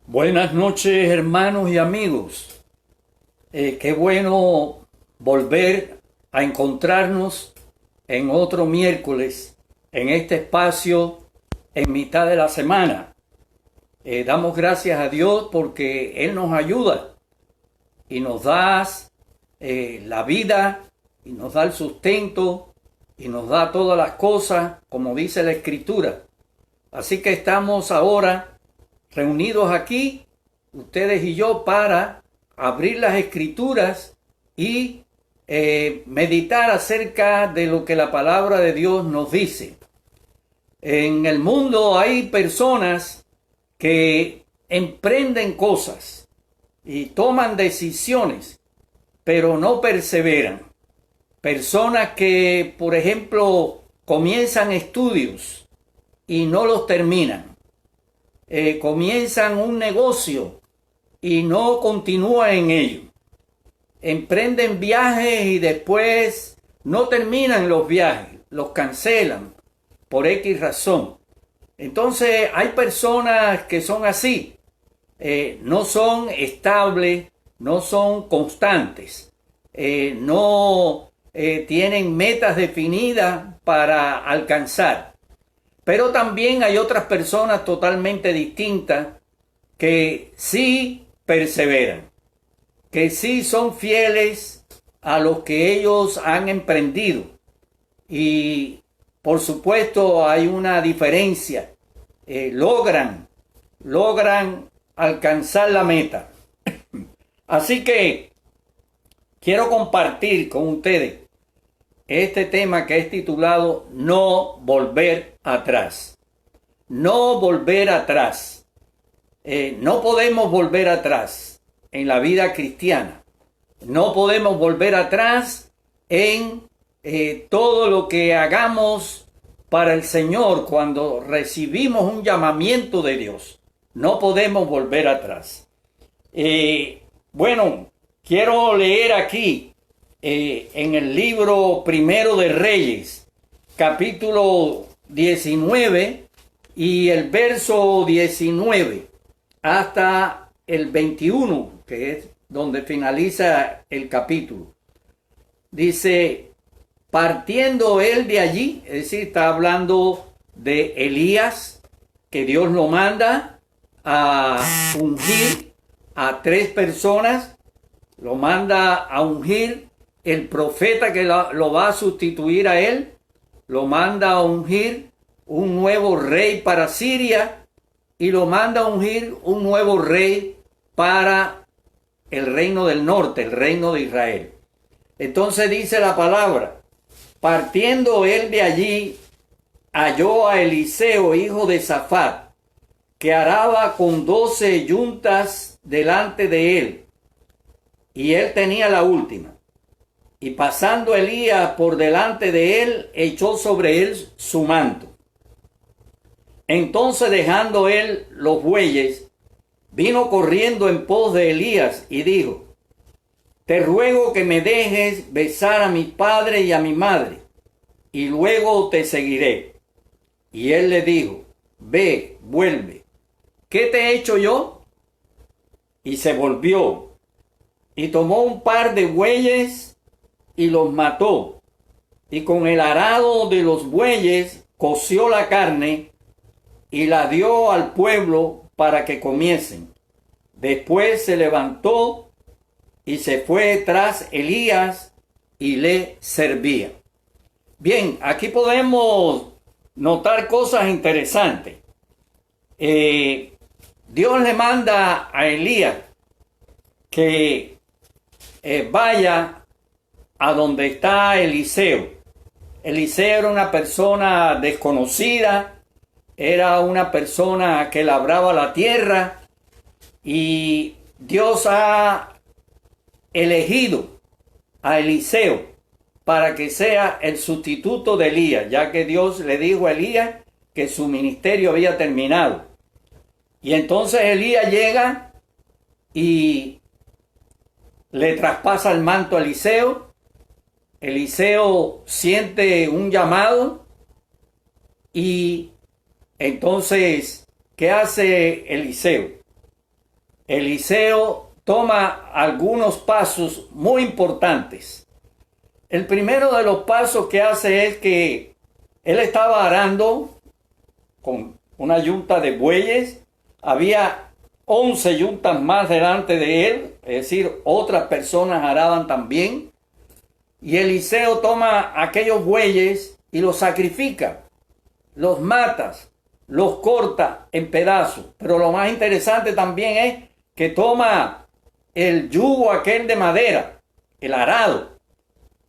Buenas noches, hermanos y amigos. Qué bueno volver a encontrarnos en otro miércoles, en este espacio, en mitad de la semana. Damos gracias a Dios porque Él nos ayuda y nos da la vida y nos da el sustento y nos da todas las cosas, como dice la Escritura. Así que estamos ahora reunidos aquí, ustedes y yo, para abrir las Escrituras y meditar acerca de lo que la palabra de Dios nos dice. En el mundo hay personas que emprenden cosas y toman decisiones, pero no perseveran. Personas que, por ejemplo, comienzan estudios y no los terminan. Comienzan un negocio y no continúan en ello. Emprenden viajes y después no terminan los viajes, los cancelan por X razón. Entonces hay personas que son así, no son estables, no son constantes, no tienen metas definidas para alcanzar. Pero también hay otras personas totalmente distintas que sí perseveran, que sí son fieles a lo que ellos han emprendido. Y por supuesto hay una diferencia. Logran alcanzar la meta. Así que quiero compartir con ustedes este tema que es titulado No volver atrás. No volver atrás. No podemos volver atrás en la vida cristiana. No podemos volver atrás en todo lo que hagamos para el Señor cuando recibimos un llamamiento de Dios. No podemos volver atrás. Bueno, quiero leer aquí en el libro Primero de Reyes, capítulo 19 y el verso 19 hasta el 21, que es donde finaliza el capítulo. Dice, partiendo él de allí, es decir, está hablando de Elías, que Dios lo manda a ungir a 3 personas, lo manda a ungir el profeta que lo va a sustituir a él, lo manda a ungir un nuevo rey para Siria y lo manda a ungir un nuevo rey para el reino del norte, el reino de Israel. Entonces dice la palabra, partiendo él de allí, halló a Eliseo, hijo de Safat, que araba con 12 yuntas delante de él, y él tenía la última. Y pasando Elías por delante de él, echó sobre él su manto. Entonces, dejando él los bueyes, vino corriendo en pos de Elías y dijo, te ruego que me dejes besar a mi padre y a mi madre, y luego te seguiré. Y él le dijo, ve, vuelve. ¿Qué te he hecho yo? Y se volvió, y tomó un par de bueyes y los mató, y con el arado de los bueyes coció la carne y la dio al pueblo para que comiesen. Después se levantó y se fue tras Elías y le servía. Bien, aquí podemos notar cosas interesantes. Dios le manda a Elías que vaya a donde está Eliseo. Eliseo era una persona desconocida, era una persona que labraba la tierra y Dios ha elegido a Eliseo para que sea el sustituto de Elías, ya que Dios le dijo a Elías que su ministerio había terminado. Y entonces Elías llega y le traspasa el manto a Eliseo. Eliseo siente un llamado y entonces, ¿qué hace Eliseo? Eliseo toma algunos pasos muy importantes. El primero de los pasos que hace es que él estaba arando con una yunta de bueyes. Había 11 yuntas más delante de él, es decir, otras personas araban también. Y Eliseo toma aquellos bueyes y los sacrifica, los mata, los corta en pedazos. Pero lo más interesante también es que toma el yugo aquel de madera, el arado,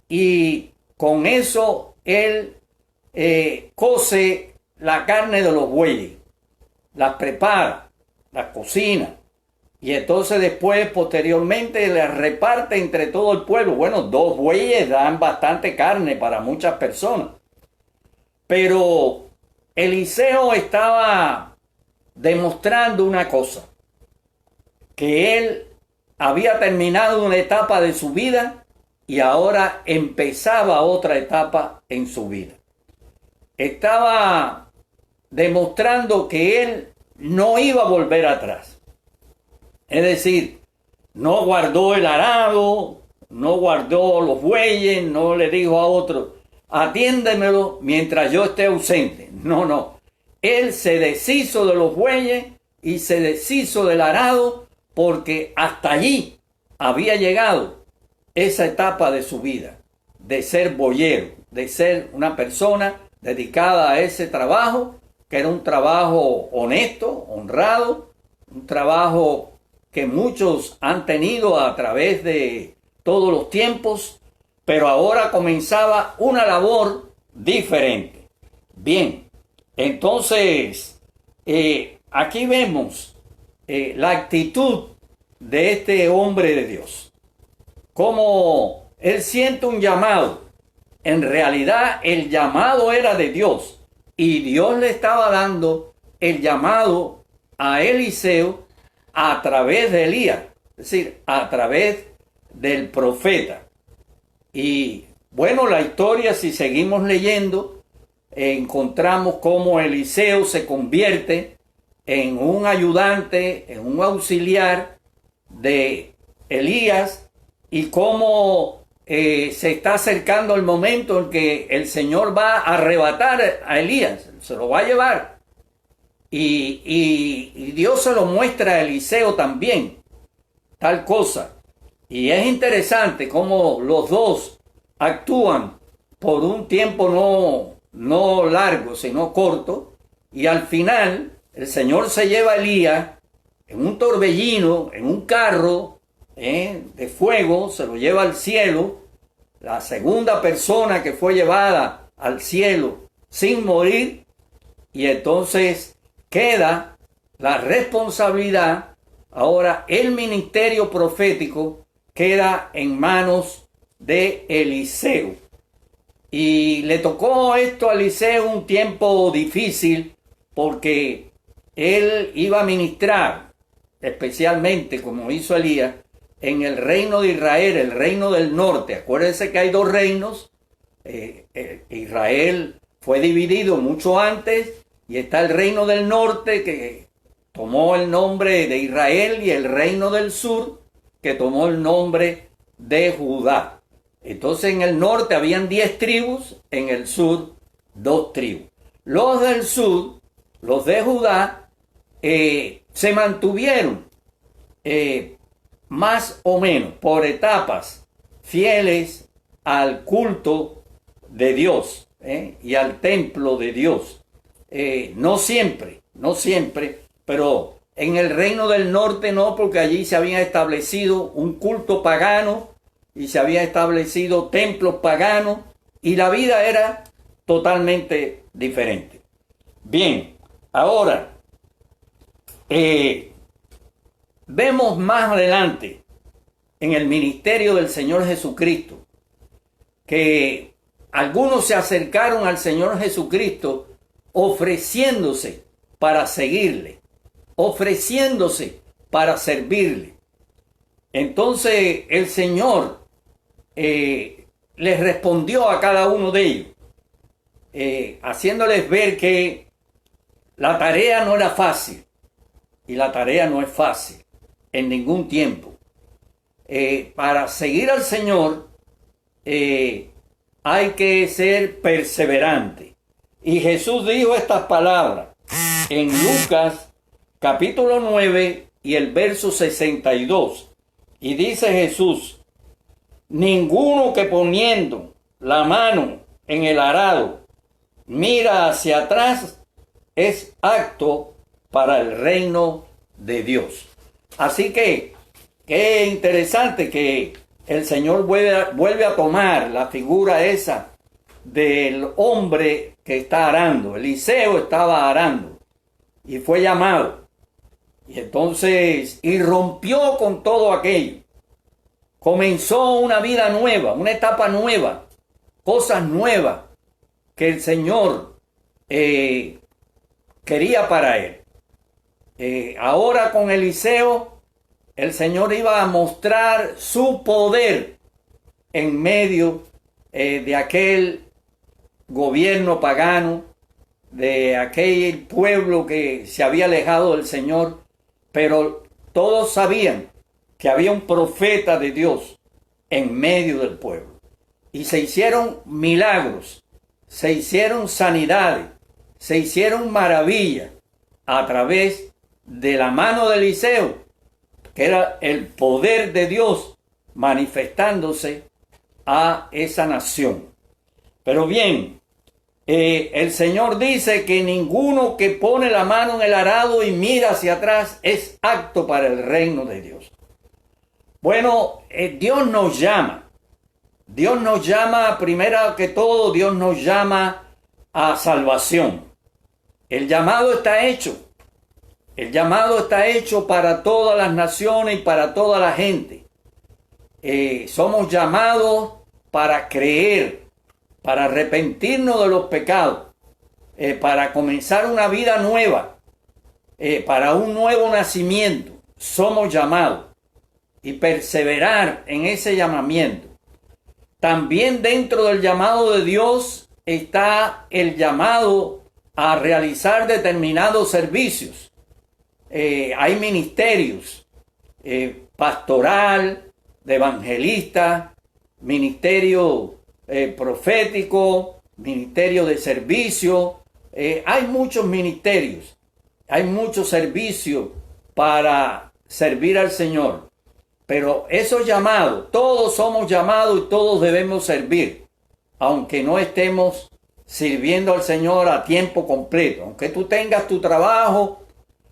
y con eso él cose la carne de los bueyes, las prepara, las cocina, y entonces después posteriormente las reparte entre todo el pueblo. Bueno, 2 bueyes dan bastante carne para muchas personas, pero Eliseo estaba demostrando una cosa, que él había terminado una etapa de su vida y ahora empezaba otra etapa en su vida. Estaba demostrando que él no iba a volver atrás. Es decir, no guardó el arado, no guardó los bueyes, no le dijo a otro, atiéndemelo mientras yo esté ausente. No. Él se deshizo de los bueyes y se deshizo del arado porque hasta allí había llegado esa etapa de su vida, de ser boyero, de ser una persona dedicada a ese trabajo, que era un trabajo honesto, honrado, un trabajo que muchos han tenido a través de todos los tiempos, pero ahora comenzaba una labor diferente. Bien, entonces aquí vemos la actitud de este hombre de Dios, cómo él siente un llamado. En realidad el llamado era de Dios y Dios le estaba dando el llamado a Eliseo a través de Elías, es decir, a través del profeta. Y bueno, la historia, si seguimos leyendo, encontramos cómo Eliseo se convierte en un ayudante, en un auxiliar de Elías, y cómo se está acercando el momento en que el Señor va a arrebatar a Elías, se lo va a llevar. Y Dios se lo muestra a Eliseo también, tal cosa. Y es interesante cómo los dos actúan por un tiempo no largo, sino corto, y al final el Señor se lleva a Elías en un torbellino, en un carro de fuego, se lo lleva al cielo. La segunda persona que fue llevada al cielo sin morir, y entonces queda la responsabilidad, ahora el ministerio profético queda en manos de Eliseo. Y le tocó esto a Eliseo un tiempo difícil, porque él iba a ministrar, especialmente como hizo Elías, en el reino de Israel, el reino del norte. Acuérdense que hay 2 reinos. Israel fue dividido mucho antes, y está el reino del norte, que tomó el nombre de Israel, y el reino del sur, que tomó el nombre de Judá. Entonces en el norte habían 10 tribus, en el sur 2 tribus. Los del sur, los de Judá, se mantuvieron más o menos por etapas fieles al culto de Dios y al templo de Dios. No siempre, pero en el reino del norte no, porque allí se había establecido un culto pagano y se había establecido templos paganos, y la vida era totalmente diferente. Bien, ahora vemos más adelante en el ministerio del Señor Jesucristo que algunos se acercaron al Señor Jesucristo ofreciéndose para seguirle, ofreciéndose para servirle. Entonces el Señor les respondió a cada uno de ellos, haciéndoles ver que la tarea no era fácil, y la tarea no es fácil. en ningún tiempo. Para seguir al Señor hay que ser perseverante. Y Jesús dijo estas palabras en Lucas capítulo 9 y el verso 62. Y dice Jesús: ninguno que poniendo la mano en el arado mira hacia atrás es apto para el reino de Dios. Así que qué interesante que el Señor vuelve a tomar la figura esa del hombre que está arando. Eliseo estaba arando y fue llamado. Y entonces irrumpió con todo aquello. Comenzó una vida nueva, una etapa nueva, cosas nuevas que el Señor quería para él. Ahora con Eliseo, el Señor iba a mostrar su poder en medio de aquel gobierno pagano, de aquel pueblo que se había alejado del Señor, pero todos sabían que había un profeta de Dios en medio del pueblo. Y se hicieron milagros, se hicieron sanidades, se hicieron maravillas a través de la mano de Eliseo, que era el poder de Dios manifestándose a esa nación. Pero bien, el Señor dice que ninguno que pone la mano en el arado y mira hacia atrás es apto para el reino de Dios. Bueno, Dios nos llama. Dios nos llama, primero que todo, Dios nos llama a salvación. El llamado está hecho. El llamado está hecho para todas las naciones y para toda la gente. Somos llamados para creer, para arrepentirnos de los pecados, para comenzar una vida nueva, para un nuevo nacimiento. Somos llamados y perseverar en ese llamamiento. También dentro del llamado de Dios está el llamado a realizar determinados servicios. Hay ministerios, pastoral, de evangelista, ministerio profético, ministerio de servicio. Hay muchos ministerios, hay muchos servicios para servir al Señor. Pero esos llamados, todos somos llamados y todos debemos servir, aunque no estemos sirviendo al Señor a tiempo completo. Aunque tú tengas tu trabajo,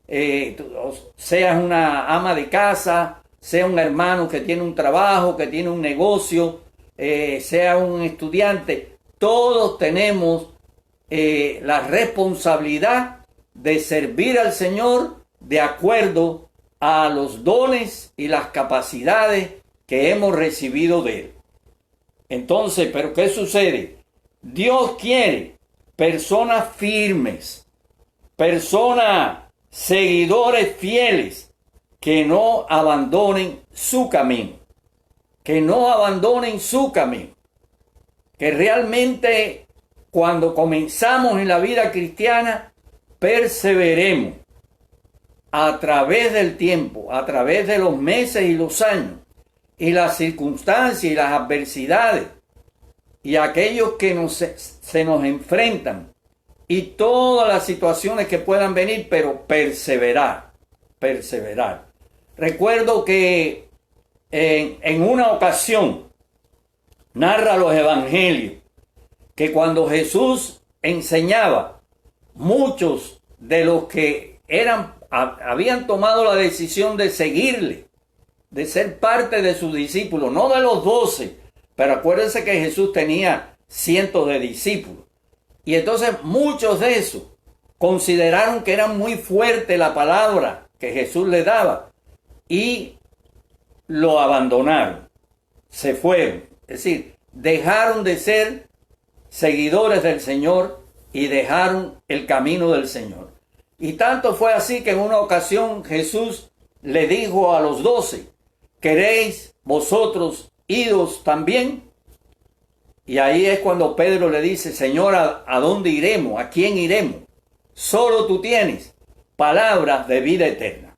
seas una ama de casa, sea un hermano que tiene un trabajo, que tiene un negocio, sea un estudiante, todos tenemos la responsabilidad de servir al Señor de acuerdo a los dones y las capacidades que hemos recibido de Él. Entonces, ¿pero qué sucede? Dios quiere personas firmes, personas seguidores fieles que no abandonen su camino, que no abandonen su camino, que realmente cuando comenzamos en la vida cristiana perseveremos a través del tiempo, a través de los meses y los años, y las circunstancias y las adversidades, y aquellos que se nos enfrentan, y todas las situaciones que puedan venir, pero perseverar. Recuerdo que en una ocasión, narra los evangelios, que cuando Jesús enseñaba, muchos de los que habían tomado la decisión de seguirle, de ser parte de sus discípulos, no de los 12, pero acuérdense que Jesús tenía cientos de discípulos. Y entonces muchos de esos consideraron que era muy fuerte la palabra que Jesús le daba y lo abandonaron, se fueron. Es decir, dejaron de ser seguidores del Señor y dejaron el camino del Señor. Y tanto fue así que en una ocasión Jesús le dijo a los 12, ¿queréis vosotros iros también? Y ahí es cuando Pedro le dice, Señor, ¿a dónde iremos? ¿A quién iremos? Solo tú tienes palabras de vida eterna.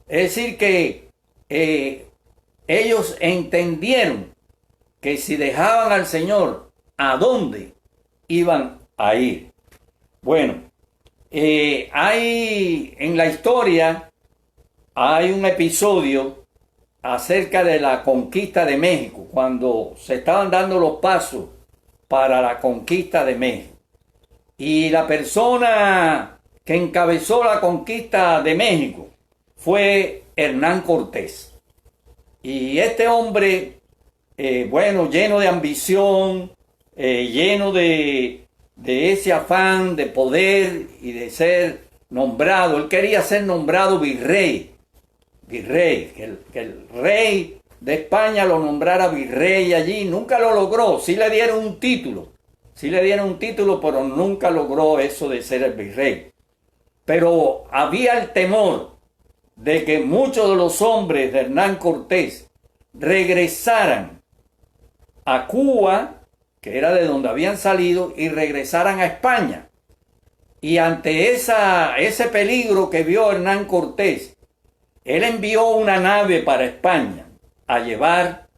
Es decir que ellos entendieron que si dejaban al Señor, ¿a dónde iban a ir? Bueno, hay en la historia, hay un episodio acerca de la conquista de México, cuando se estaban dando los pasos para la conquista de México. Y la persona que encabezó la conquista de México fue Hernán Cortés. Y este hombre, lleno de ambición, lleno de ese afán de poder y de ser nombrado, él quería ser nombrado virrey, que el rey de España lo nombrara virrey allí, nunca lo logró. Sí le dieron un título, pero nunca logró eso de ser el virrey. Pero había el temor de que muchos de los hombres de Hernán Cortés regresaran a Cuba, que era de donde habían salido, y regresaran a España. Y ante ese peligro que vio Hernán Cortés, él envió una nave para España a llevar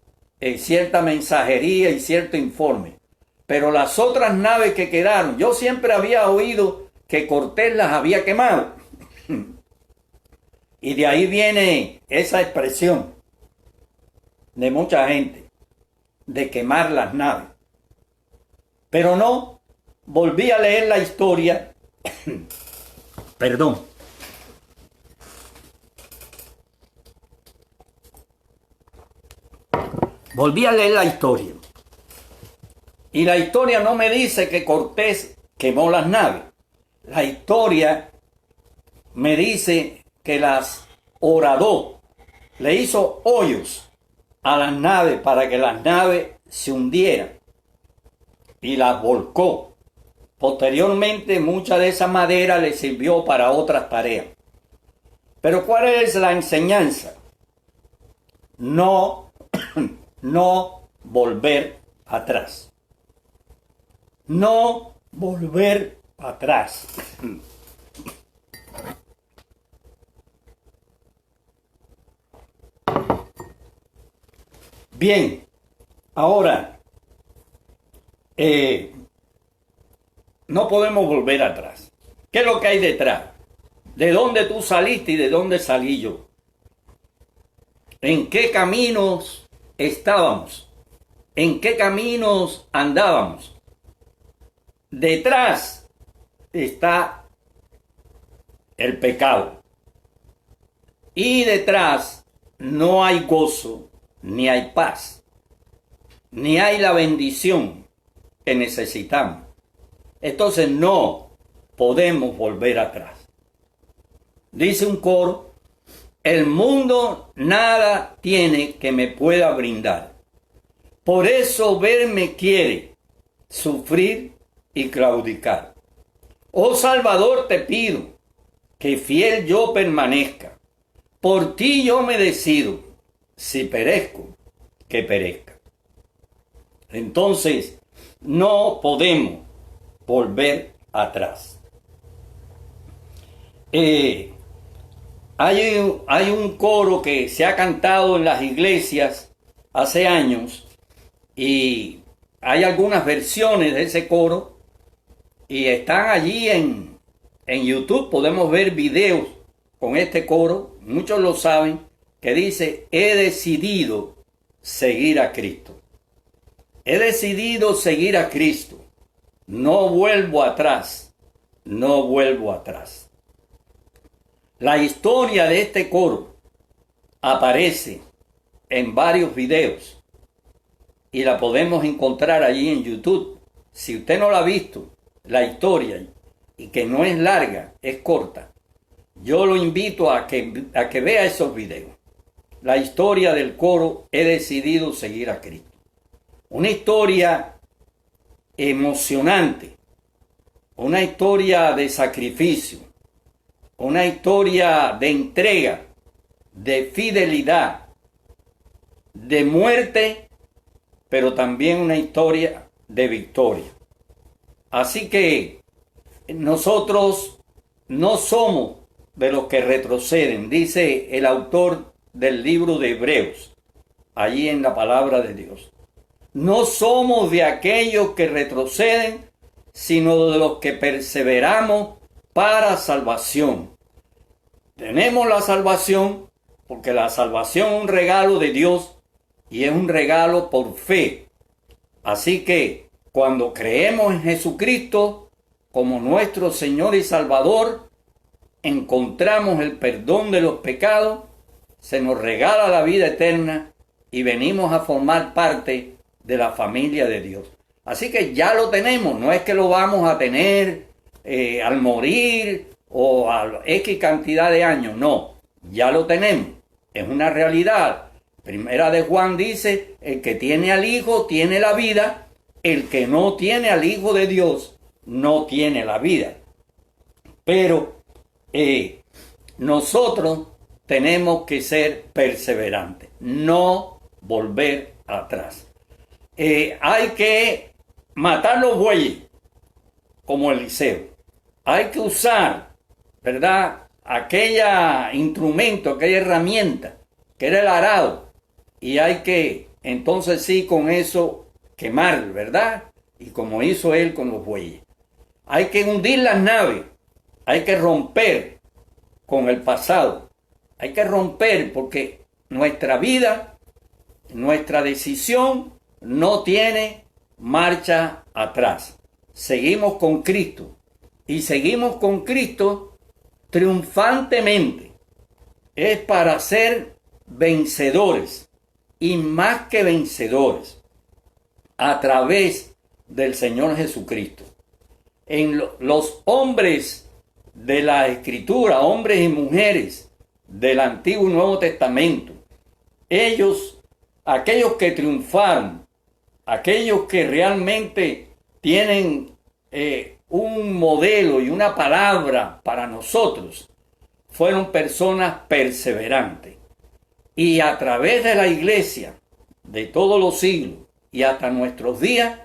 cierta mensajería y cierto informe. Pero las otras naves que quedaron, yo siempre había oído que Cortés las había quemado. Y de ahí viene esa expresión de mucha gente, de quemar las naves. Pero no, volví a leer la historia, perdón. Volví a leer la historia. Y la historia no me dice que Cortés quemó las naves. La historia me dice que las horadó, le hizo hoyos a las naves para que las naves se hundieran y las volcó. Posteriormente, mucha de esa madera le sirvió para otras tareas. Pero ¿cuál es la enseñanza? No volver atrás. No volver atrás. Bien, ahora, no podemos volver atrás. ¿Qué es lo que hay detrás? ¿De dónde tú saliste y de dónde salí yo? ¿En qué caminos estábamos? ¿En qué caminos andábamos? Detrás está el pecado. Y detrás no hay gozo, ni hay paz, ni hay la bendición que necesitamos. Entonces no podemos volver atrás. Dice un coro: el mundo nada tiene que me pueda brindar. Por eso verme quiere sufrir y claudicar. Oh Salvador, te pido que fiel yo permanezca. Por ti yo me decido, si perezco, que perezca. Entonces, no podemos volver atrás. Hay un coro que se ha cantado en las iglesias hace años y hay algunas versiones de ese coro y están allí en YouTube. Podemos ver videos con este coro, muchos lo saben, que dice: he decidido seguir a Cristo. He decidido seguir a Cristo. No vuelvo atrás, no vuelvo atrás. La historia de este coro aparece en varios videos y la podemos encontrar allí en YouTube. Si usted no la ha visto, la historia, y que no es larga, es corta, yo lo invito a que vea esos videos. La historia del coro He decidido seguir a Cristo. Una historia emocionante, una historia de sacrificio, una historia de entrega, de fidelidad, de muerte, pero también una historia de victoria. Así que nosotros no somos de los que retroceden. Dice el autor del libro de Hebreos, allí en la palabra de Dios. No somos de aquellos que retroceden, sino de los que perseveramos para salvación. Tenemos la salvación porque la salvación es un regalo de Dios y es un regalo por fe. Así que cuando creemos en Jesucristo como nuestro Señor y Salvador, encontramos el perdón de los pecados, se nos regala la vida eterna y venimos a formar parte de la familia de Dios. Así que ya lo tenemos, no es que lo vamos a tener al morir o a X cantidad de años, no, ya lo tenemos, es una realidad. Primera de Juan dice, el que tiene al Hijo tiene la vida, el que no tiene al Hijo de Dios no tiene la vida. Pero nosotros tenemos que ser perseverantes, no volver atrás. Hay que matar los bueyes, como Eliseo. Hay que usar, ¿verdad?, aquella instrumento, aquella herramienta, que era el arado. Y hay que, entonces sí, con eso quemar, ¿verdad? Y como hizo él con los bueyes. Hay que hundir las naves. Hay que romper con el pasado. Hay que romper porque nuestra vida, nuestra decisión no tiene marcha atrás. Seguimos con Cristo. Y seguimos con Cristo triunfantemente. Es para ser vencedores y más que vencedores a través del Señor Jesucristo. En los hombres de la Escritura, hombres y mujeres del Antiguo y Nuevo Testamento, ellos, aquellos que triunfaron, aquellos que realmente tienen un modelo y una palabra para nosotros, fueron personas perseverantes. Y a través de la iglesia de todos los siglos y hasta nuestros días,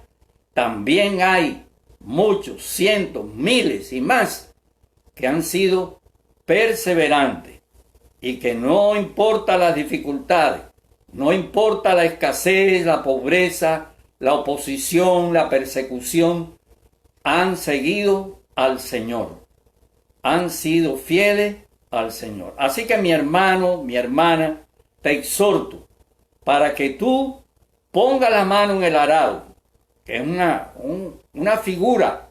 también hay muchos, cientos, miles y más que han sido perseverantes y que no importa las dificultades, no importa la escasez, la pobreza, la oposición, la persecución, han seguido al Señor, han sido fieles al Señor. Así que mi hermano, mi hermana, te exhorto para que tú pongas la mano en el arado, que es una figura,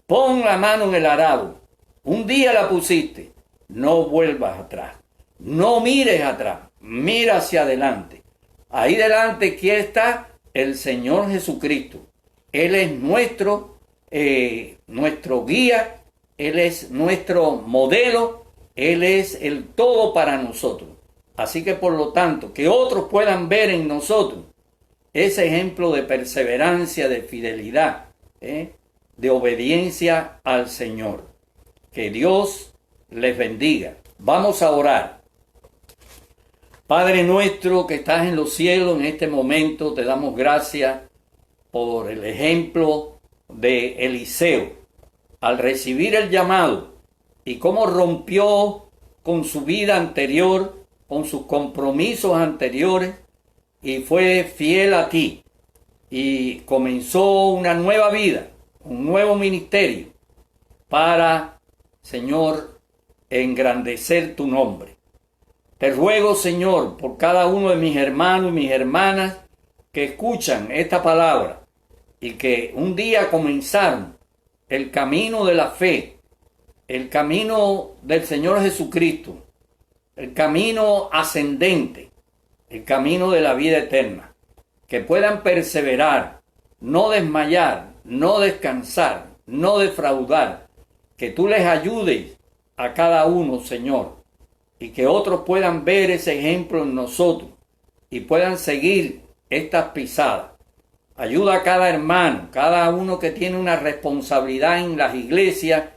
pon la mano en el arado. Un día la pusiste, no vuelvas atrás, no mires atrás, mira hacia adelante. Ahí delante, ¿quién está? El Señor Jesucristo. Él es nuestro guía, Él es nuestro modelo, Él es el todo para nosotros. Así que por lo tanto, que otros puedan ver en nosotros ese ejemplo de perseverancia, de fidelidad, de obediencia al Señor. Que Dios les bendiga. Vamos a orar. Padre nuestro que estás en los cielos, en este momento te damos gracias por el ejemplo de Eliseo al recibir el llamado y cómo rompió con su vida anterior, con sus compromisos anteriores y fue fiel a ti y comenzó una nueva vida, un nuevo ministerio para, Señor, engrandecer tu nombre. Te ruego, Señor, por cada uno de mis hermanos y mis hermanas que escuchan esta palabra y que un día comenzaron el camino de la fe, el camino del Señor Jesucristo, el camino ascendente, el camino de la vida eterna, que puedan perseverar, no desmayar, no descansar, no defraudar, que tú les ayudes a cada uno, Señor, y que otros puedan ver ese ejemplo en nosotros y puedan seguir estas pisadas. Ayuda a cada hermano, cada uno que tiene una responsabilidad en las iglesias,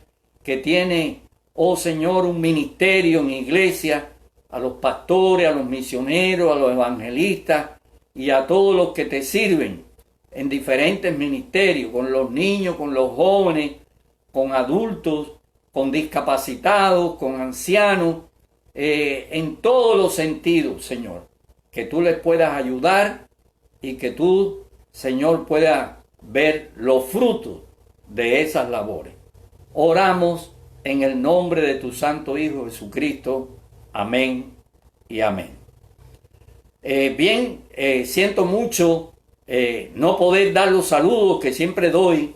que tiene, oh Señor, un ministerio en iglesia, a los pastores, a los misioneros, a los evangelistas y a todos los que te sirven en diferentes ministerios, con los niños, con los jóvenes, con adultos, con discapacitados, con ancianos, en todos los sentidos, Señor. Que tú les puedas ayudar y que tú, Señor, puedas ver los frutos de esas labores. Oramos en el nombre de tu Santo Hijo Jesucristo. Amén y amén. Siento mucho no poder dar los saludos que siempre doy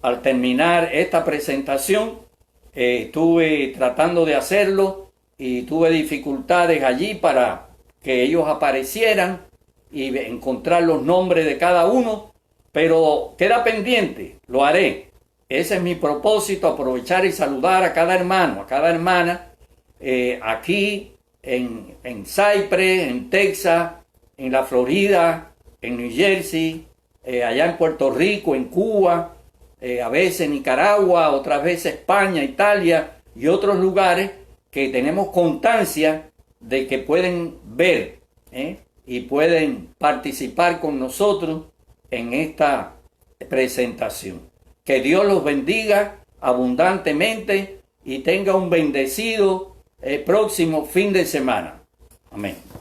al terminar esta presentación. Estuve tratando de hacerlo y tuve dificultades allí para que ellos aparecieran y encontrar los nombres de cada uno, pero queda pendiente, lo haré. Ese es mi propósito, aprovechar y saludar a cada hermano, a cada hermana, aquí en Cypress, en Texas, en la Florida, en New Jersey, allá en Puerto Rico, en Cuba, a veces Nicaragua, otras veces España, Italia y otros lugares que tenemos constancia de que pueden ver y pueden participar con nosotros en esta presentación. Que Dios los bendiga abundantemente y tenga un bendecido próximo fin de semana. Amén.